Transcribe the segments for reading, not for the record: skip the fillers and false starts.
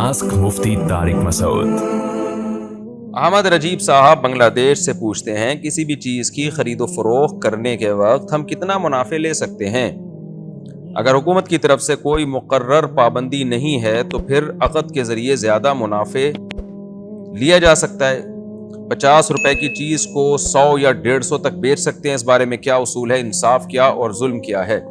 Ask मुफ्ती तारिक मसूद। अहमद रजीब साहब बांग्लादेश से पूछते हैं, किसी भी चीज़ की खरीदो फरोख्त करने के वक्त हम कितना मुनाफे ले सकते हैं? अगर हुकूमत की तरफ से कोई मुकर्रर पाबंदी नहीं है तो फिर अक़द के ज़रिए ज़्यादा मुनाफे लिया जा सकता है। 50 रुपए की चीज़ को 100 या 150 तक बेच सकते हैं। इस बारे में क्या उसूल है? इंसाफ क्या और जुल्म क्या है?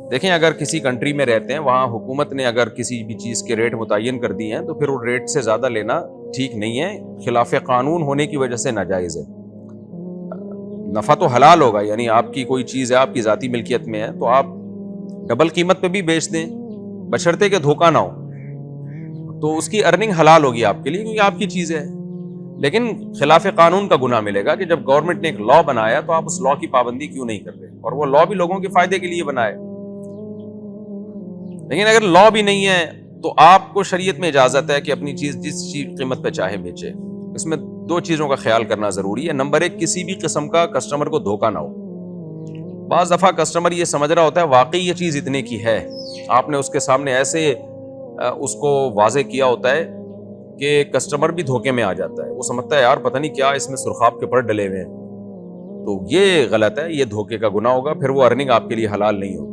देखें, अगर किसी कंट्री में रहते हैं, वहाँ हुकूमत ने अगर किसी भी चीज़ के रेट मुतय्यन कर दिए हैं तो फिर वो रेट से ज़्यादा लेना ठीक नहीं है। खिलाफ कानून होने की वजह से नाजायज़ है। नफ़ा तो हलाल होगा, यानी आपकी कोई चीज़ है, आपकी ज़ाती मिल्कियत में है तो आप डबल कीमत पे भी बेच दें, बशर्ते कि धोखा ना हो, तो उसकी अर्निंग हलाल होगी आपके लिए, क्योंकि आपकी चीज़ है। लेकिन खिलाफ कानून का गुनाह मिलेगा कि जब गवर्नमेंट ने एक लॉ बनाया तो आप उस लॉ की पाबंदी क्यों नहीं कर रहे, और वो लॉ भी लोगों के फायदे के लिए बनाए। लेकिन अगर लॉ भी नहीं है तो आपको शरीयत में इजाजत है कि अपनी चीज जिस कीमत पे चाहे बेचे। इसमें दो चीजों का ख्याल करना जरूरी है। नंबर एक, किसी भी किस्म का कस्टमर को धोखा ना हो। बाज़ दफा कस्टमर ये समझ रहा होता है वाकई ये चीज इतने की है, आपने उसके सामने ऐसे उसको वाजे किया होता है कि कस्टमर भी धोखे में आ जाता है। वो समझता है यार पता नहीं क्या इसमें सुरखाब के पर डले हुए हैं। तो ये गलत है, ये धोखे का गुनाह होगा, फिर वो अर्निंग आपके लिए हलाल नहीं होगी।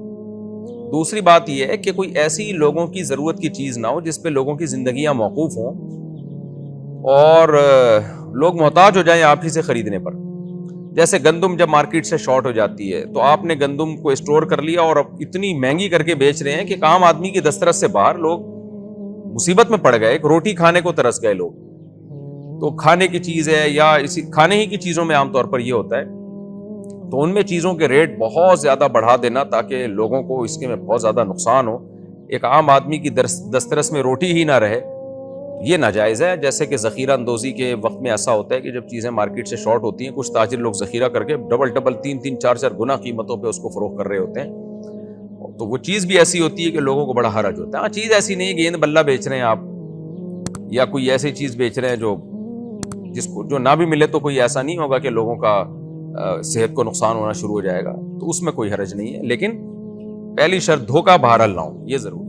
दूसरी बात यह है कि कोई ऐसी लोगों की ज़रूरत की चीज़ ना हो जिस पे लोगों की ज़िंदगियां मौकूफ़ हों और लोग मोहताज हो जाएं आप ही से ख़रीदने पर। जैसे गंदम जब मार्केट से शॉर्ट हो जाती है तो आपने गंदम को स्टोर कर लिया और अब इतनी महंगी करके बेच रहे हैं कि आम आदमी की दस्तरस से बाहर लोग मुसीबत में पड़ गए, एक रोटी खाने को तरस गए लोग। तो खाने की चीज़ है या इसी खाने ही की चीज़ों में आमतौर पर यह होता है, तो उनमें चीज़ों के रेट बहुत ज़्यादा बढ़ा देना ताकि लोगों को इसके में बहुत ज़्यादा नुकसान हो, एक आम आदमी की दस्तरस में रोटी ही ना रहे, ये नाजायज़ है। जैसे कि ज़ख़ीरा अंदोज़ी के वक्त में ऐसा होता है कि जब चीज़ें मार्केट से शॉर्ट होती हैं, कुछ ताजिर लोग ज़ख़ीरा करके डबल 3-3, 4-4 गुना कीमतों पे उसको फ़रोख्त कर रहे होते हैं। तो वो चीज़ भी ऐसी होती है कि लोगों को बड़ा हरज होता है। हाँ, चीज़ ऐसी नहीं है, गेंद बल्ला बेच रहे हैं आप या कोई ऐसी चीज़ बेच रहे हैं जिसको जो ना भी मिले तो कोई ऐसा नहीं होगा कि लोगों का सेहत को नुकसान होना शुरू हो जाएगा, तो उसमें कोई हरज नहीं है। लेकिन पहली शर्त, धोखा बहरहाल ना हो, ये जरूर।